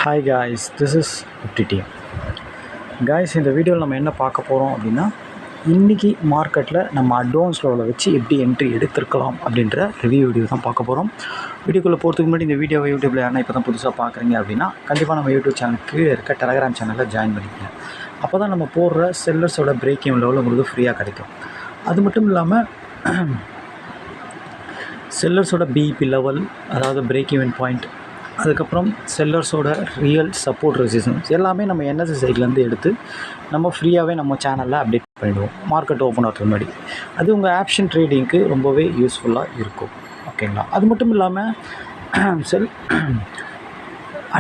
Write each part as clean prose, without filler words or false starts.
Hi guys, this is UTT. Guys, இந்த வீடியோவில் நம்ம என்ன பார்க்க போகிறோம் அப்படின்னா, இன்றைக்கி மார்க்கெட்டில் நம்ம அட்வான்ஸ் லெவலில் வச்சு எப்படி என்ட்ரி எடுத்திருக்கலாம் அப்படின்ற ரிவ்யூ வீடியோ தான் பார்க்க போகிறோம். வீடியோக்குள்ளே போகிறதுக்கு முன்னாடி இந்த வீடியோவை யூடியூப்பில் யாரா இப்போ தான் புதுசாக பார்க்குறீங்க அப்படின்னா, கண்டிப்பாக நம்ம யூடியூப் சேனலுக்கு இருக்க டெலகிராம் சேனலில் ஜாயின் பண்ணிக்கங்க. அப்போ தான் நம்ம போடுற செல்லர்ஸோட பிரேக் ஈவன் லெவலில் உங்களுக்கு ஃப்ரீயாக கிடைக்கும். அது மட்டும் இல்லாமல் செல்லர்ஸோட பிஇபி லெவல், அதாவது பிரேக் ஈவன் பாயிண்ட், அதுக்கப்புறம் செல்லர்ஸோட ரியல் சப்போர்ட் ரெசிஸ்டன்ஸ் எல்லாமே நம்ம என்எஸ்சி சைட்லேருந்து எடுத்து நம்ம ஃப்ரீயாகவே நம்ம சேனலில் அப்டேட் பண்ணிவிடுவோம் மார்க்கெட் ஓப்பன் ஆகிறதுக்கு முன்னாடி. அது உங்கள் ஆப்ஷன் ட்ரேடிங்க்கு ரொம்பவே யூஸ்ஃபுல்லாக இருக்கும். ஓகேங்களா? அது மட்டும் இல்லாமல்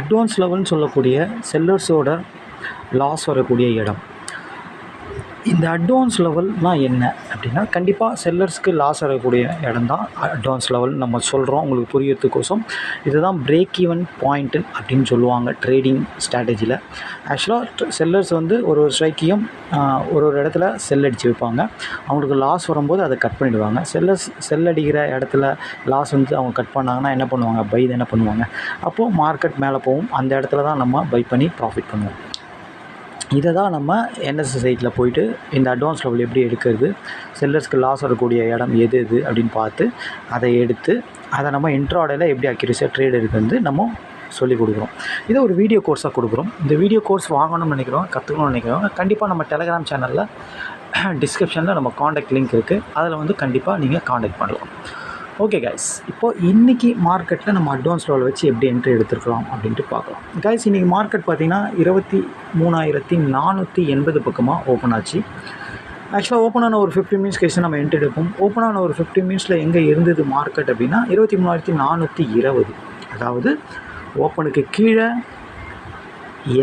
அட்வான்ஸ் லெவல்னு சொல்லக்கூடிய செல்லர்ஸோட லாஸ் வரக்கூடிய இடம். இந்த அட்வான்ஸ் லெவல்னால் என்ன அப்படின்னா, கண்டிப்பாக செல்லர்ஸ்க்கு லாஸ் வரக்கூடிய இடம் தான் அட்வான்ஸ் லெவல் நம்ம சொல்கிறோம் உங்களுக்கு புரியறதுக்கோசம். இதுதான் பிரேக் ஈவன் பாயிண்ட்டு அப்படின்னு சொல்லுவாங்க ட்ரேடிங் ஸ்ட்ராட்டஜியில். ஆக்சுவலாக செல்லர்ஸ் வந்து ஒரு ஸ்ட்ரைக்கையும் ஒரு இடத்துல செல் அடித்து வைப்பாங்க. அவங்களுக்கு லாஸ் வரும்போது அதை கட் பண்ணிவிடுவாங்க. செல் அடிக்கிற இடத்துல லாஸ் வந்து அவங்க கட் பண்ணாங்கன்னா என்ன பண்ணுவாங்க? பை தானே பண்ணுவாங்க. அப்போது மார்க்கெட் மேலே போகும். அந்த இடத்துல தான் நம்ம பை பண்ணி ப்ராஃபிட் பண்ணுவோம். இதை தான் நம்ம என்எஸ்சி சைட்டில் போய்ட்டு இந்த அட்வான்ஸ் லெவல் எப்படி எடுக்கிறது, செல்லர்ஸ்க்கு லாஸ் வரக்கூடிய இடம் எது அப்படின்னு பார்த்து அதை எடுத்து அதை நம்ம இன்ட்ராடேயில் எப்படி அக்யூரேசியாக ட்ரேட் எடுக்கிறது நம்ம சொல்லிக் கொடுக்குறோம். இதை ஒரு வீடியோ கோர்ஸாக கொடுக்குறோம். இந்த வீடியோ கோர்ஸ் வாங்கணும்னு நினைக்கிறோம், கற்றுக்கணும்னு நினைக்கிறோம், கண்டிப்பாக நம்ம டெலகிராம் சேனலில் டிஸ்கிரிப்ஷனில் நம்ம காண்டாக்ட் லிங்க் இருக்குது. அதில் வந்து கண்டிப்பாக நீங்கள் காண்டாக்ட் பண்ணலாம். ஓகே கைஸ், இப்போது இன்றைக்கி மார்க்கெட்டில் நம்ம அட்வான்ஸ் லெவல் வச்சு எப்படி என்ட்ரி எடுத்துருக்கலாம் அப்படின்ட்டு பார்க்கலாம். கைஸ், இன்றைக்கி மார்க்கெட் பார்த்திங்கன்னா 23,480 பக்கமாக ஓப்பன் ஆச்சு. ஆக்சுவலாக ஓப்பன் ஆன ஒரு 15 மினிட்ஸ் கழிச்சு நம்ம என்ட்ரி எடுப்போம். ஓப்பன் ஆன ஒரு 15 மினிட்ஸில் எங்கே இருந்தது மார்க்கெட் அப்படின்னா 23,420. அதாவது ஓப்பனுக்கு கீழே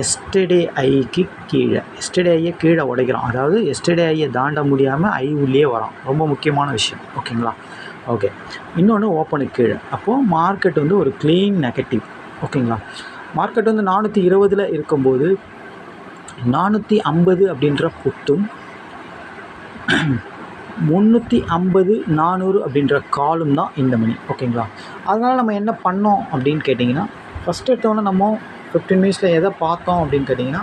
எஸ்டர்டே ஐக்கு கீழே, எஸ்டர்டே ஐயை கீழே உடைக்கிறோம். அதாவது எஸ்டர்டே ஐயை தாண்ட முடியாமல் ஐ உள்ளே வரோம். ரொம்ப முக்கியமான விஷயம். ஓகேங்களா? ஓகே. இன்னொன்று ஓப்பனுக்கு கீழே. அப்போது மார்க்கெட் வந்து ஒரு க்ளீன் நெகட்டிவ். ஓகேங்களா? மார்க்கெட் வந்து 420 இருக்கும்போது 450 அப்படின்ற புட்டும் 350 400 அப்படின்ற காலும் தான் இந்த மணி. ஓகேங்களா? அதனால் நம்ம என்ன பண்ணோம் அப்படின்னு கேட்டிங்கன்னா, ஃபஸ்ட் எடுத்தோன்னே நம்ம 15 மினிட்ஸில் எதை பார்த்தோம் அப்படின்னு கேட்டிங்கன்னா,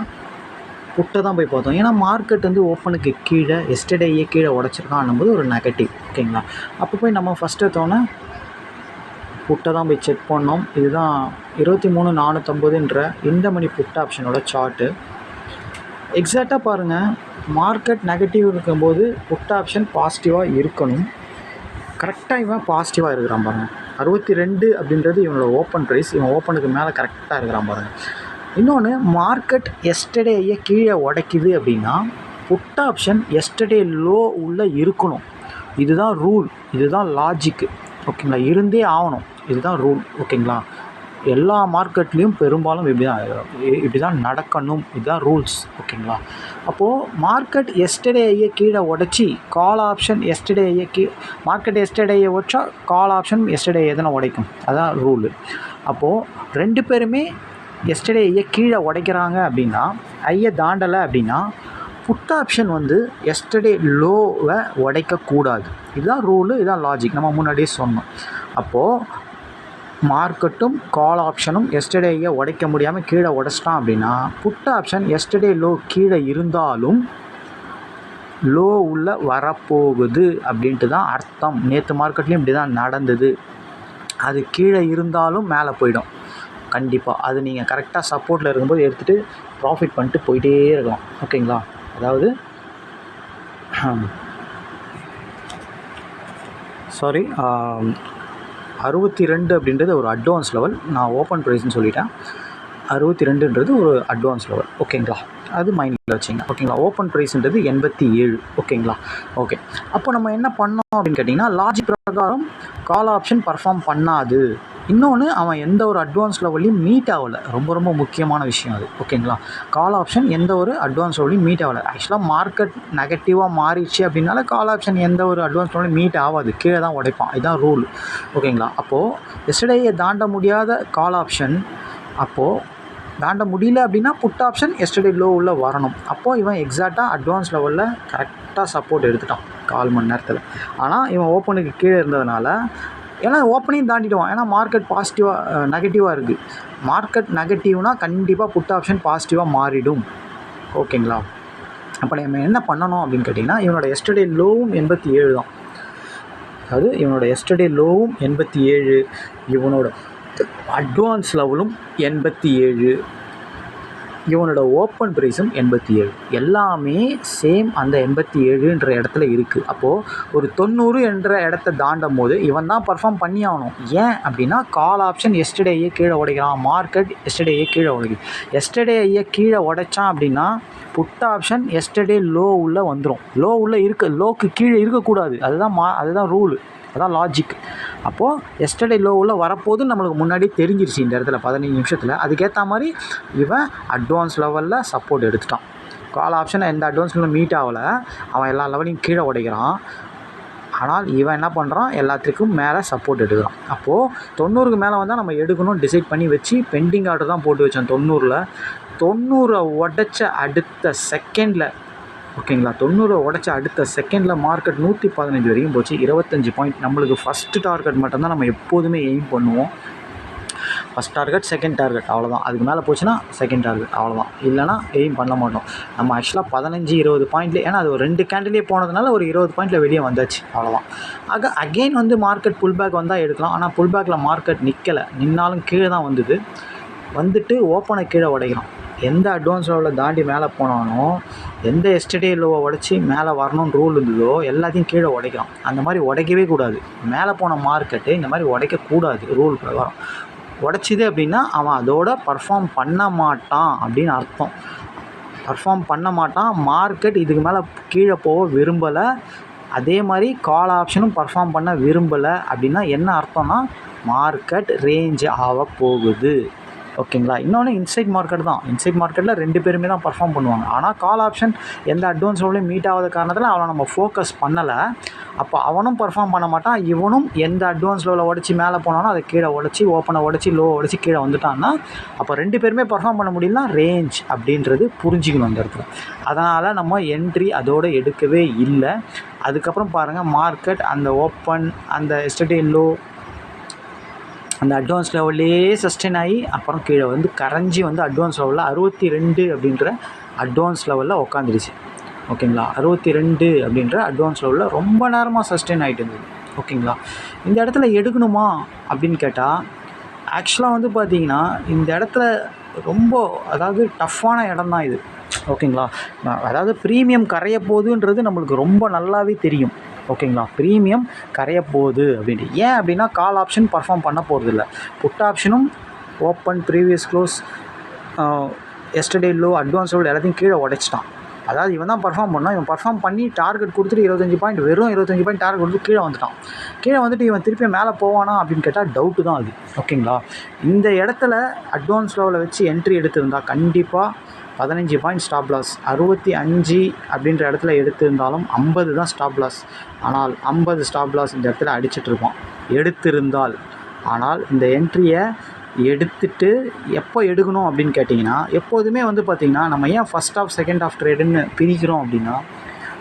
புட்டை தான் போய் பார்த்தோம். ஏன்னா மார்க்கெட் வந்து ஓப்பனுக்கு கீழே எஸ்டர்டேயே கீழே உடச்சிருக்கான்னும்போது ஒரு நெகட்டிவ். ஓகேங்களா? அப்போ போய் நம்ம ஃபஸ்ட் எடுத்தோன்னே புட்டை தான் போய் செக் பண்ணோம். இதுதான் 23,450ன்ற இந்த மணி புட் ஆப்ஷனோட சார்ட்டு. எக்ஸாக்டாக பாருங்கள், மார்க்கெட் நெகட்டிவ் இருக்கும்போது புட் ஆப்ஷன் பாசிட்டிவாக இருக்கணும். கரெக்டாக இவன் பாசிட்டிவாக இருக்கிறான் பாருங்கள். 62 அப்படின்றது இவனோட ஓப்பன் ப்ரைஸ். இவன் ஓப்பனுக்கு மேலே கரெக்டாக இருக்கிறான் பாருங்கள். இன்னொன்று, மார்க்கெட் எஸ்டர்டேயை கீழே உடைக்குது அப்படின்னா புட் ஆப்ஷன் எஸ்டர்டே லோ உள்ளே இருக்கணும். இதுதான் ரூல், இதுதான் லாஜிக்கு. ஓகேங்களா? இருந்தே ஆகணும். இதுதான் ரூல். ஓகேங்களா? எல்லா மார்க்கெட்லேயும் பெரும்பாலும் இப்படி தான் நடக்கணும். இதுதான் ரூல்ஸ். ஓகேங்களா? அப்போது மார்க்கெட் எஸ்டர்டேயை கீழே உடச்சி கால் ஆப்ஷன் மார்க்கெட் எஸ்டர்டேயை உடச்சா கால் ஆப்ஷன் எஸ்டர்டே எதனை உடைக்கும். அதான் ரூலு. அப்போது ரெண்டு பேருமே எஸ்டர்டேயை கீழே உடைக்கிறாங்க அப்படின்னா, ஐயை தாண்டலை அப்படின்னா புட் ஆப்ஷன் வந்து எஸ்டர்டே லோவை உடைக்கக்கூடாது. இதுதான் ரூலு, இதுதான் லாஜிக். நம்ம முன்னாடியே சொன்னோம். அப்போது மார்க்கெட்டும் கால் ஆப்ஷனும் எஸ்டர்டேயை உடைக்க முடியாமல் கீழே உடைச்சிட்டான் அப்படின்னா புட் ஆப்ஷன் எஸ்டர்டே லோ கீழே இருந்தாலும் லோ உள்ள வரப்போகுது அப்படின்ட்டு தான் அர்த்தம். நேற்று மார்க்கெட்லேயும் இப்படி தான் நடந்தது. அது கீழே இருந்தாலும் மேலே போயிடும் கண்டிப்பாக. அது நீங்கள் கரெக்டாக சப்போர்ட்டில் இருக்கும்போது எடுத்துகிட்டு ப்ராஃபிட் பண்ணிட்டு போயிட்டே இருக்கலாம். ஓகேங்களா? அதாவது 62 அப்படின்றது ஒரு அட்வான்ஸ் லெவல். நான் ஓப்பன் ப்ரைஸ்ன்னு சொல்லிட்டேன். 62ன்றது ஒரு அட்வான்ஸ் லெவல். ஓகேங்களா? அது மைண்டில் வச்சிங்க. ஓகேங்களா? ஓப்பன் ப்ரைஸ்ன்றது 87. ஓகேங்களா? ஓகே. அப்போ நம்ம என்ன பண்ணோம் அப்படின்னு கேட்டிங்கன்னா, லாஜிக் பிரகாரம் கால் ஆப்ஷன் பர்ஃபார்ம் பண்ணாது. இன்னொன்று, அவன் எந்த ஒரு அட்வான்ஸ் லெவல்லையும் மீட் ஆகலை. ரொம்ப ரொம்ப முக்கியமான விஷயம் அது. ஓகேங்களா? கால் ஆப்ஷன் எந்த ஒரு அட்வான்ஸ் லெவல்லையும் மீட் ஆகலை. ஆக்சுவலாக மார்க்கெட் நெகட்டிவாக மாறிடுச்சு அப்படின்னால கால் ஆப்ஷன் எந்த ஒரு அட்வான்ஸ் லெவலையும் மீட் ஆகாது. கீழே தான் உடைப்பான். இதுதான் ரூல். ஓகேங்களா? அப்போது எஸ்டர்டேயை தாண்ட முடியாத கால் ஆப்ஷன் அப்போது தாண்ட முடியல அப்படின்னா புட் ஆப்ஷன் எஸ்டர்டே லோ உள்ள வரணும். அப்போது இவன் எக்ஸாக்டாக அட்வான்ஸ் லெவலில் கரெக்டாக சப்போர்ட் எடுத்துட்டான் 1/4 மணி நேரத்தில். ஆனால் இவன் ஓப்பனுக்கு கீழே இருந்ததுனால ஏன்னா ஓப்பனையும் தாண்டிடுவான். ஏன்னா மார்க்கெட் பாசிட்டிவாக நெகட்டிவாக இருக்குது. மார்க்கெட் நெகட்டிவ்னால் கண்டிப்பாக புட் ஆப்ஷன் பாசிட்டிவாக மாறிடும். ஓகேங்களா? அப்போ நம்ம என்ன பண்ணணும் அப்படின்னு கேட்டிங்கன்னா, இவனோட எஸ்டர்டே லோவும் 87 தான். அதாவது இவனோட எஸ்டர்டே லோவும் 87, இவனோட அட்வான்ஸ் லெவலும் 87, இவனோட ஓப்பன் ப்ரைஸும் 87. எல்லாமே சேம் அந்த 87ன்ற இடத்துல இருக்குது. அப்போது ஒரு 90 என்ற இடத்த தாண்டும் போது இவன் தான் பர்ஃபார்ம் பண்ணி ஆகணும். ஏன் அப்படின்னா கால் ஆப்ஷன் எஸ்டர்டேயே கீழே உடைக்கிறான், மார்க்கெட் எஸ்டர்டேயே கீழே உடைக்குது. எஸ்டர்டேயே கீழே உடைச்சான் அப்படின்னா புட் ஆப்ஷன் எஸ்டர்டே லோ உள்ளே வந்துடும். லோ உள்ளே லோக்கு கீழே இருக்கக்கூடாது. அதுதான் ரூலு, அதான் லாஜிக். அப்போது எஸ்டர்டே லோவில் வரப்போதுன்னு நம்மளுக்கு முன்னாடி தெரிஞ்சிருச்சு இந்த இடத்துல 15 நிமிஷத்தில். அதுக்கேற்ற மாதிரி இவன் அட்வான்ஸ் லெவலில் சப்போர்ட் எடுத்துட்டான். கால் ஆப்ஷன் எந்த அட்வான்ஸில் மீட் ஆகலை, அவன் எல்லா லெவலையும் கீழே உடைக்கிறான். ஆனால் இவன் என்ன பண்ணுறான், எல்லாத்துக்கும் மேலே சப்போர்ட் எடுக்கிறான். அப்போது 90க்கு மேலே வந்தால் நம்ம எடுக்கணும்னு டிசைட் பண்ணி வச்சு பெண்டிங் ஆர்டர் தான் போட்டு வச்சோம் 90 உடைச்ச அடுத்த செகண்டில். ஓகேங்களா? 90 உடைச்ச அடுத்த செகண்டில் மார்க்கெட் 115 வரைக்கும் போச்சு. 25 பாயிண்ட். நம்மளுக்கு ஃபஸ்ட்டு டார்கெட் மட்டும்தான் நம்ம எப்போதுமே எய்ம் பண்ணுவோம். ஃபஸ்ட் டார்கெட், செகண்ட் டார்கெட், அவ்வளோதான். அதுக்கு மேலே போச்சுன்னா செகண்ட் டார்கெட், அவ்வளோதான். இல்லைனா எய்ம் பண்ண மாட்டோம். நம்ம ஆக்சுவலாக 15-20 பாயிண்ட்லேயே, ஏன்னா அது ஒரு 2 கேண்டிலே போனதுனால ஒரு 20 பாயிண்டில் வெளியே வந்தாச்சு, அவ்வளோதான். அகெயின் வந்து மார்க்கெட் புல் பேக் வந்தால் எடுக்கலாம். ஆனால் புல் பேக்கில் மார்க்கெட் நிற்கலை, நின்னாலும் கீழே தான் வந்துட்டு ஓப்பனை கீழே உடைக்கிறான். எந்த அட்வான்ஸ் லெவலில் தாண்டி மேலே போனானோ, எந்த எஸ்டர்டே லோவை உடச்சி மேலே வரணும்னு ரூல் இருந்ததோ எல்லாத்தையும் கீழே உடைக்கிறான். அந்த மாதிரி உடைக்கவே கூடாது. மேலே போன மார்க்கெட்டு இந்த மாதிரி உடைக்கக்கூடாது ரூல் பிரகாரம். உடைச்சிது அப்படின்னா அவன் அதோட பர்ஃபார்ம் பண்ண மாட்டான் அப்படின்னு அர்த்தம். பர்ஃபார்ம் பண்ண மாட்டான். மார்க்கெட் இதுக்கு மேலே கீழே போக விரும்பலை. அதே மாதிரி கால் ஆப்ஷனும் பர்ஃபார்ம் பண்ண விரும்பலை. அப்படின்னா என்ன அர்த்தம்னா மார்க்கெட் ரேஞ்ச் ஆக போகுது. ஓகேங்களா? இன்னொன்று இன்சைட் மார்க்கெட் தான். இன்சைட் மார்க்கெட்டில் 2 பேருமே தான் பர்ஃபார்ம் பண்ணுவாங்க. ஆனால் கால் ஆப்ஷன் எந்த அட்வான்ஸ் லெவலையும் மீட் ஆகாத காரணத்தில் அவனை நம்ம ஃபோக்கஸ் பண்ணலை. அப்போ அவனும் பர்ஃபார்ம் பண்ண மாட்டான். இவனும் எந்த அட்வான்ஸ் லெவலில் உடச்சி மேலே போனாலும் அதை கீழே உடச்சி, ஓப்பனை உடச்சி, லோ உடச்சி கீழே வந்துட்டான்னா அப்போ 2 பேருமே பர்ஃபார்ம் பண்ண முடியலனா ரேஞ்ச் அப்படின்றது புரிஞ்சிக்கணும் அந்த இடத்துல. அதனால் நம்ம என்ட்ரி அதோடு எடுக்கவே இல்லை. அதுக்கப்புறம் பாருங்கள், மார்க்கெட் அந்த ஓப்பன், அந்த எஸ்டர்டே லோ, அந்த அட்வான்ஸ் லெவல்லே சஸ்டெயின் ஆகி அப்புறம் கீழே வந்து கரைஞ்சி வந்து அட்வான்ஸ் லெவலில் 62 அப்படின்ற அட்வான்ஸ் லெவலில் உட்காந்துருச்சு. ஓகேங்களா? 62 அப்படின்ற அட்வான்ஸ் லெவலில் ரொம்ப நேரமாக சஸ்டெயின் ஆகிட்டு இருந்தது. ஓகேங்களா? இந்த இடத்துல எடுக்கணுமா அப்படின்னு கேட்டால், ஆக்சுவலாக வந்து பார்த்திங்கன்னா இந்த இடத்துல ரொம்ப, அதாவது டஃப்பான இடம் தான் இது. ஓகேங்களா? அதாவது ப்ரீமியம் கரைய போகுதுன்றது நம்மளுக்கு ரொம்ப நல்லாவே தெரியும். ஓகேங்களா? ப்ரீமியம் கரைய போகுது அப்படின்ட்டு. ஏன் அப்படின்னா கால் ஆப்ஷன் பர்ஃபார்ம் பண்ண போகிறதில்ல. புட் ஆப்ஷனும் open, previous close, yesterday low, advance low எல்லாத்தையும் கீழே உடைச்சிட்டான். அதாவது இவன் தான் பர்ஃபார்ம் பண்ணான். இவன் பர்ஃபார்ம் பண்ணி டார்கெட் கொடுத்துட்டு 25 பாயிண்ட், வெறும் 25 பாயிண்ட் டார்கெட் கொடுத்து கீழே வந்துட்டான். கீழே வந்துட்டு இவன் திருப்பி மேலே போவானா அப்படின்னு கேட்டால் டவுட்டு தான் அது. ஓகேங்களா? இந்த இடத்துல அட்வான்ஸ் லெவலில் வச்சு என்ட்ரி எடுத்திருந்தால் கண்டிப்பாக 15 பாயிண்ட் ஸ்டாப் லாஸ். 65 அப்படின்ற இடத்துல எடுத்திருந்தாலும் 50 தான் ஸ்டாப் லாஸ். ஆனால் 50 ஸ்டாப் லாஸ் இந்த இடத்துல அடிச்சிட்ருப்பான் எடுத்திருந்தால். ஆனால் இந்த என்ட்ரியை எடுத்துட்டு எப்போ எடுக்கணும் அப்படின்னு கேட்டிங்கன்னா, எப்போதுமே வந்து பார்த்திங்கன்னா நம்ம ஏன் ஃபஸ்ட் ஆஃப் செகண்ட் ஆஃப் ட்ரேடுன்னு பிரிக்கிறோம் அப்படின்னா,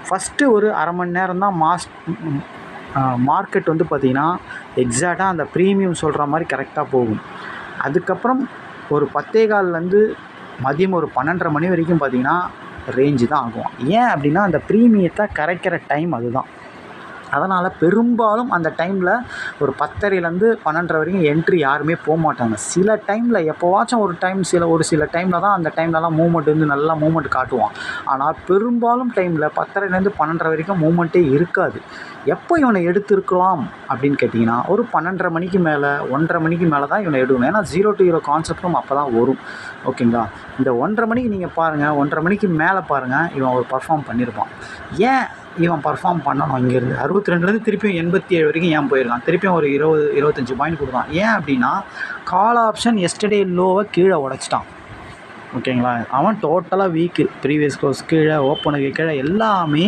ஃபஸ்ட்டு ஒரு அரை மணி நேரம் தான் மார்க்கெட் வந்து பார்த்திங்கன்னா எக்ஸாக்டாக அந்த ப்ரீமியம் சொல்கிற மாதிரி கரெக்டாக போகும். அதுக்கப்புறம் ஒரு 10:15 மதியம் ஒரு 12:30 மணி வரைக்கும் பார்த்திங்கன்னா ரேஞ்சு தான் ஆகும். ஏன் அப்படின்னா அந்த ப்ரீமியத்தை கரைக்கிற டைம் அதுதான். அதனால் பெரும்பாலும் அந்த டைமில் ஒரு 10:30 12:30 வரைக்கும் என்ட்ரி யாருமே போக மாட்டாங்க. சில டைமில் எப்போவாச்சும் ஒரு சில டைமில் தான் அந்த டைம்லலாம் மூவ்மெண்ட் வந்து நல்லா மூவ்மெண்ட் காட்டுவான். ஆனால் பெரும்பாலும் டைமில் 10:30 12:30 வரைக்கும் மூவ்மெண்ட்டே இருக்காது. எப்போ இவனை எடுத்துருக்கலாம் அப்படின்னு கேட்டிங்கன்னா, ஒரு 12:30 மணிக்கு மேலே, 1:30 மணிக்கு மேலே தான் இவனை எடுக்கணும். ஏன்னா 0 to hero கான்செப்டும் அப்போ தான் வரும். ஓகேங்களா? இந்த 1:30 மணிக்கு நீங்கள் பாருங்கள், 1:30 மணிக்கு மேலே பாருங்கள், இவன் ஒரு பர்ஃபார்ம் பண்ணியிருப்பான். ஏன் இவன் பர்ஃபார்ம் பண்ணணும்? இங்கேருந்து 62 திருப்பியும் 87 வரைக்கும் ஏன் போயிருக்கான்? திருப்பியும் ஒரு 20-25 பாயிண்ட் கொடுத்தான். ஏன் அப்படின்னா கால் ஆப்ஷன் எஸ்டர்டே லோவை கீழே உடைச்சிட்டான். ஓகேங்களா? அவன் டோட்டலாக வீக்கு. ப்ரீவியஸ் க்ளோஸ் கீழே, ஓப்பனுக்கு கீழே எல்லாமே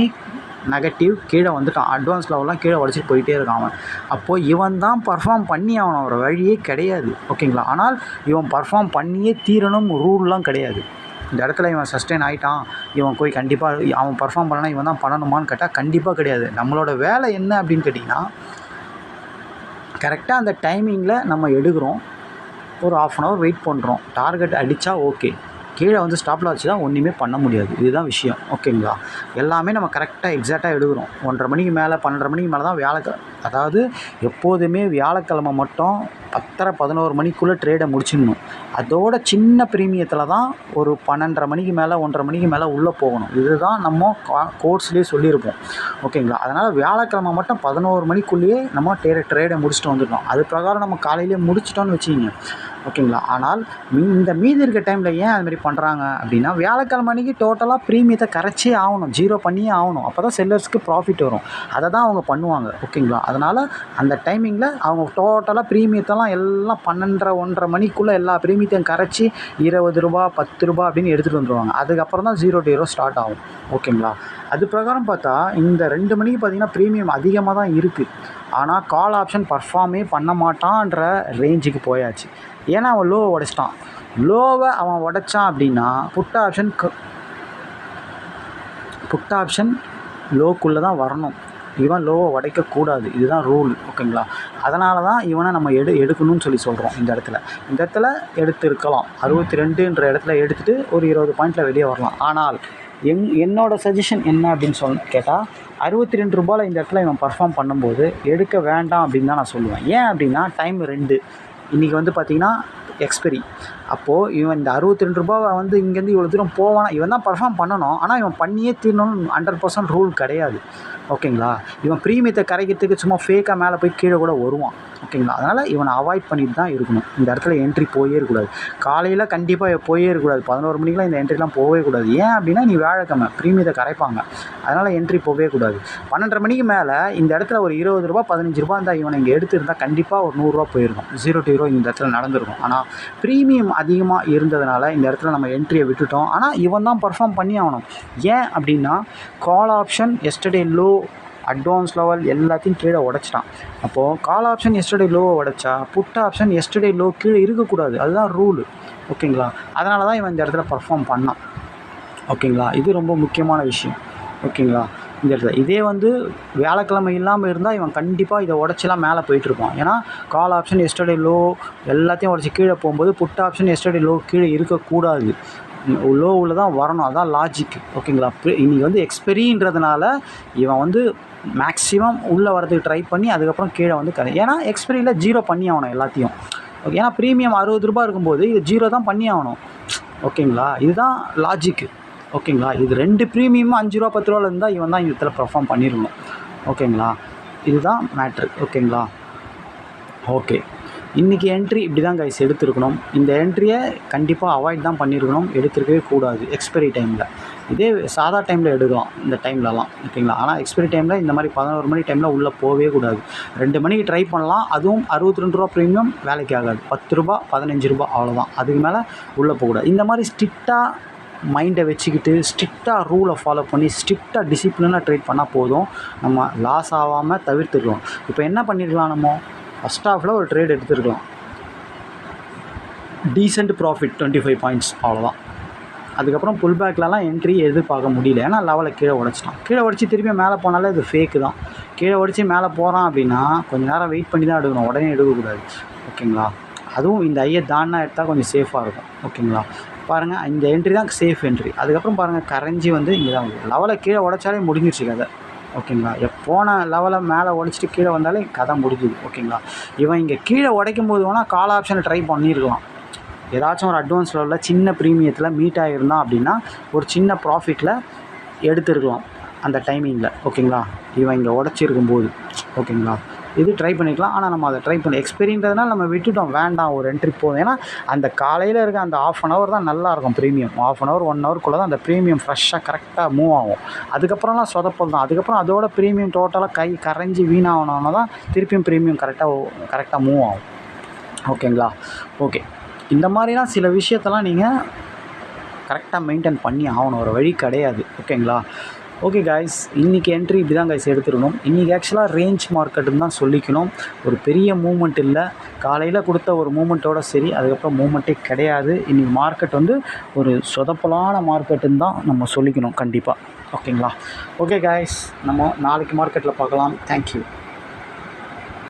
நெகட்டிவ், கீழே வந்துட்டான். அட்வான்ஸ் லெவலாம் கீழே உடச்சிட்டு போயிட்டே இருக்கான் அவன். அப்போது இவன் தான் பர்ஃபார்ம் பண்ணி அவன் ஒரு வழியே கிடையாது. ஓகேங்களா? ஆனால் இவன் பர்ஃபார்ம் பண்ணியே தீரணும் ரூல்லாம் கிடையாது. இந்த இடத்துல இவன் சஸ்டெயின் ஆகிட்டான், இவன் போய் கண்டிப்பாக அவன் பர்ஃபார்ம் பண்ணனா இவன் தான் பண்ணணுமான்னு கேட்டால் கண்டிப்பாக கிடையாது. நம்மளோட வேலை என்ன அப்படின்னு கேட்டிங்கன்னா, கரெக்டாக அந்த டைமிங்கில் நம்ம எடுக்கிறோம். ஒரு 1/2 hour வெயிட் பண்ணுறோம். டார்கெட் அடித்தா ஓகே, கீழே வந்து ஸ்டாப் லாஸ் தான் ஒன்றுமே பண்ண முடியாது. இதுதான் விஷயம். ஓகேங்களா? எல்லாமே நம்ம கரெக்டாக எக்ஸாக்டாக எடுக்கிறோம். 1:30 மணிக்கு மேலே 12:30 மணிக்கு மேலே தான் அதாவது எப்போதுமே வியாழக்கிழமை மட்டும் 10:30 11 மணிக்குள்ளே ட்ரேடை முடிச்சிடணும். அதோட சின்ன ப்ரீமியத்தில் தான் ஒரு 12:30 மணிக்கு மேலே 1:30 மணிக்கு மேலே உள்ளே போகணும். இதுதான் நம்ம கோர்ஸ்லேயே சொல்லியிருப்போம். ஓகேங்களா? அதனால் வியாழக்கிழமை மட்டும் 11 மணிக்குள்ளேயே நம்ம ட்ரேடை முடிச்சுட்டு வந்துடணும். அது பிரகாரம் நம்ம காலையிலேயே முடிச்சிட்டோன்னு வச்சுக்கிங்க. ஓகேங்களா? ஆனால் இந்த மீதி இருக்க டைமில் ஏன் அதுமாதிரி பண்ணுறாங்க அப்படின்னா, வியாழக்கிழமை அன்றைக்கி டோட்டலாக ப்ரீமியத்தை கரைச்சே ஆகணும், ஜீரோ பண்ணியே ஆகணும். அப்போ தான் செல்லர்ஸ்க்கு ப்ராஃபிட் வரும். அதை தான் அவங்க பண்ணுவாங்க. ஓகேங்களா? அதனால் அந்த டைமிங்கில் அவங்க டோட்டலாக ப்ரீமியத்தெல்லாம் எல்லாம் 12:30 1:30 மணிக்குள்ளே எல்லா ப்ரீமியத்தையும் கரைச்சி ₹20 ₹10 அப்படின்னு எடுத்துகிட்டு வந்துடுவாங்க. அதுக்கப்புறம் தான் 0 to 0 ஸ்டார்ட் ஆகும். ஓகேங்களா? அது பிரகாரம் பார்த்தா இந்த 2 மணிக்கு பார்த்திங்கன்னா ப்ரீமியம் அதிகமாக தான் இருக்குது. ஆனால் கால் ஆப்ஷன் பர்ஃபார்மே பண்ண மாட்டான்ற ரேஞ்சுக்கு போயாச்சு. ஏன்னா அவன் லோவை உடைச்சிட்டான். லோவை அவன் உடைச்சான் அப்படின்னா புட் ஆப்ஷன் லோக்குள்ளே தான் வரணும். இவன் லோவை உடைக்கக்கூடாது. இதுதான் ரூல். ஓகேங்களா? அதனால தான் இவனை நம்ம எடுக்கணும்னு சொல்கிறோம். இந்த இடத்துல எடுத்துருக்கலாம். 62ன்ற இடத்துல எடுத்துகிட்டு ஒரு 20 பாயிண்டில் வெளியே வரலாம். ஆனால் என்னோட சஜஷன் என்ன அப்படின்னு கேட்டால், ₹62 இந்த இடத்துல இவன் பர்ஃபார்ம் பண்ணும்போது எடுக்க வேண்டாம் அப்படின்னு தான் நான் சொல்லுவேன். ஏன் அப்படின்னா டைம் 2 இன்றைக்கி வந்து பார்த்திங்கன்னா எக்ஸ்பெரி. அப்போது இவன் இந்த ₹62 வந்து இங்கேருந்து இவ்வளோ தூரம் போவானா, இவன் தான் பர்ஃபார்ம் பண்ணணும். ஆனால் இவன் பண்ணியே தீரணும்னு 100% ரூல் கிடையாது. ஓகேங்களா? இவன் ப்ரீமியத்தை கரைக்கிறதுக்கு சும்மா ஃபேக்காக மேலே போய் கீழே கூட வருவான். ஓகேங்களா? அதனால் இவனை அவாய்ட் பண்ணிட்டு தான் இருக்கணும். இந்த இடத்துல என்ட்ரி போயே இருக்கக்கூடாது. காலையில் கண்டிப்பாக போயே இருக்கக்கூடாது. 11 மணிக்கெலாம் இந்த என்ட்ரிலாம் போகவே கூடாது. ஏன் அப்படின்னா நீ வியாழக்கிழமை ப்ரீமியத்தை கரைப்பாங்க. அதனால் என்ட்ரி போகவே கூடாது. 12:30 மணிக்கு மேலே இந்த இடத்துல ஒரு ₹20 ₹15 இருந்தால் இவனை இங்கே எடுத்துருந்தால் கண்டிப்பாக ஒரு ₹100 போயிருக்கும். 0 to 0 இந்த இடத்துல நடந்திருக்கும். ஆனால் ப்ரீமியம் அதிகமாக இருந்ததுனால இந்த இடத்துல நம்ம என்ட்ரியை விட்டுட்டோம். ஆனால் இவன் தான் பர்ஃபார்ம் பண்ணி ஆகணும். ஏன் அப்படின்னா கால் option yesterday low, advance level எல்லாத்தையும் கீழே உடைச்சிட்டான். அப்போது கால் ஆப்ஷன் எஸ்டர்டே லோவை உடைச்சா புட் ஆப்ஷன் எஸ்டர்டே லோ கீழே இருக்கக்கூடாது. அதுதான் ரூலு. ஓகேங்களா? அதனால தான் இவன் இந்த இடத்துல பர்ஃபார்ம் பண்ணான். ஓகேங்களா? இது ரொம்ப முக்கியமான விஷயம். ஓகேங்களா? இந்த இடத்துல இதே வந்து வியாழக்கிழமை இல்லாமல் இருந்தால் இவன் கண்டிப்பாக இதை உடச்சிலாம் மேலே போயிட்டுருப்பான். ஏன்னா கால் ஆப்ஷன் எஸ்டர்டே லோ எல்லாத்தையும் உடச்சி கீழே போகும்போது புட் ஆப்ஷன் எஸ்டர்டே லோ கீழே இருக்கக்கூடாது. லோவில் தான் வரணும். அதான் லாஜிக். ஓகேங்களா? இன்றைக்கி வந்து எக்ஸ்பெரின்றதுனால இவன் வந்து மேக்ஸிமம் உள்ளே வரதுக்கு ட்ரை பண்ணி அதுக்கப்புறம் கீழே வந்து ஏன்னா எக்ஸ்பெரியில் 0 பண்ணி ஆகணும் எல்லாத்தையும். ஓகே, ஏன்னா ப்ரீமியம் ₹60 இருக்கும்போது இது 0 தான் பண்ணி ஆகணும். ஓகேங்களா? இதுதான் லாஜிக்கு. ஓகேங்களா? இது 2 ப்ரீமியமும் ₹5 ₹10 இருந்தால் இவன் தான் இந்த இடத்துல பர்ஃபார்ம் பண்ணிடணும். ஓகேங்களா? இதுதான் மேட்ரு. ஓகேங்களா? ஓகே, இன்றைக்கி என்ட்ரி இப்படி தான் கைஸ் எடுத்துருக்கணும். இந்த என்ட்ரியை கண்டிப்பாக அவாய்ட் தான் பண்ணியிருக்கணும். எடுத்துருக்கவே கூடாது எக்ஸ்பெரி டைமில். இதே சாதா டைமில் எடுக்கலாம் இந்த டைம்லலாம். ஓகேங்களா? ஆனால் எக்ஸ்பெரி டைமில் இந்த மாதிரி 11 மணி டைமில் உள்ளே போகவே கூடாது. 2 மணிக்கு ட்ரை பண்ணலாம். அதுவும் ₹62 ப்ரீமியம் வேலைக்கு ஆகாது. ₹10 ₹15 அவ்வளோதான். அதுக்கு மேலே உள்ளே போகக்கூடாது. இந்த மாதிரி ஸ்ட்ரிக்டாக மைண்டை வச்சுக்கிட்டு ஸ்ட்ரிக்டாக ரூலை ஃபாலோ பண்ணி ஸ்ட்ரிக்டாக டிசிப்ளினாக ட்ரேட் பண்ணால் போதும். நம்ம லாஸ் ஆகாமல் தவிர்த்துக்கலாம். இப்போ என்ன பண்ணியிருக்கலாம், நம்ம ஃபஸ்ட் ஹாஃபில் ஒரு ட்ரேட் எடுத்துருக்கலாம். டீசென்ட் ப்ராஃபிட் 25 பாயிண்ட்ஸ் அவ்வளோதான். அதுக்கப்புறம் புல் பேக்லலாம் என்ட்ரி எதிர்பார்க்க முடியல. ஏன்னா லெவலை கீழே உடச்சிட்டான். கீழே உடச்சி திருப்பி மேலே போனாலே இது ஃபேக்கு தான். கீழே உடச்சி மேலே போகிறான் அப்படின்னா கொஞ்சம் நேரம் வெயிட் பண்ணி தான் எடுக்கணும். உடனே எடுக்கக்கூடாது. ஓகேங்களா? அதுவும் இந்த ஐயை தானா எடுத்தால் கொஞ்சம் சேஃபாக இருக்கும். ஓகேங்களா? பாருங்கள், இந்த என்ட்ரி தான் சேஃப் என்ட்ரி. அதுக்கப்புறம் பாருங்கள், கரைஞ்சி வந்து இங்கே தான் வந்து லெவலை கீழே உடச்சாலே முடிஞ்சிருச்சு கதை. ஓகேங்களா? போன லெவலை மேலே உடச்சிட்டு கீழே வந்தாலே கதை முடிஞ்சுது. ஓகேங்களா? இவன் இங்கே கீழே உடைக்கும் போது வேணால் கால் ஆப்ஷனை ட்ரை பண்ணியிருக்கலாம். ஏதாச்சும் ஒரு அட்வான்ஸ் லெவலில் சின்ன ப்ரீமியத்தில் மீட் ஆகிருந்தான் அப்படின்னா ஒரு சின்ன ப்ராஃபிட்டில் எடுத்துருக்கலாம் அந்த டைமிங்கில். ஓகேங்களா? இவன் இங்கே உடச்சிருக்கும்போது. ஓகேங்களா? இது ட்ரை பண்ணிக்கலாம். ஆனால் நம்ம அதை ட்ரை பண்ணி எக்ஸ்பெரின்றதுனால நம்ம விட்டுட்டோம். வேண்டாம், ஒரு என்ட்ரி போதும். ஏன்னா அந்த காலையில் இருக்க அந்த ½ hour தான் நல்லாயிருக்கும் ப்ரீமியம். ½ hour 1 hourக்குள்ளே தான் அந்த ப்ரீமியம் ஃப்ரெஷ்ஷாக கரெக்டாக மூவ் ஆகும். அதுக்கப்புறம்லாம் சொதப்பல் தான். அதுக்கப்புறம் அதோட ப்ரீமியம் டோட்டலாக கரைஞ்சி வீணாகணுன்னா தான் திருப்பியும் ப்ரீமியம் கரெக்டாக மூவ் ஆகும். ஓகேங்களா? ஓகே, இந்த மாதிரிலாம் சில விஷயத்தெல்லாம் நீங்கள் கரெக்டாக மெயின்டைன் பண்ணி ஆகணும். ஒரு வழி கிடையாது. ஓகேங்களா? ஓகே காய்ஸ், இன்றைக்கி என்ட்ரி இப்படி தான் காய்ஸ் எடுத்துக்கணும். இன்றைக்கி ஆக்சுவலாக ரேஞ்ச் மார்க்கெட்டுன்னு தான் சொல்லிக்கணும். ஒரு பெரிய மூமெண்ட் இல்லை. காலையில் கொடுத்த ஒரு மூமெண்ட்டோடு சரி, அதுக்கப்புறம் மூமெண்ட்டே கிடையாது. இன்றைக்கி மார்க்கெட் வந்து ஒரு சொதப்பலான மார்க்கெட்டுன்னு தான் நம்ம சொல்லிக்கணும் கண்டிப்பாக. ஓகேங்களா? ஓகே காய்ஸ், நம்ம நாளைக்கு மார்க்கெட்டில் பார்க்கலாம். தேங்க்யூ.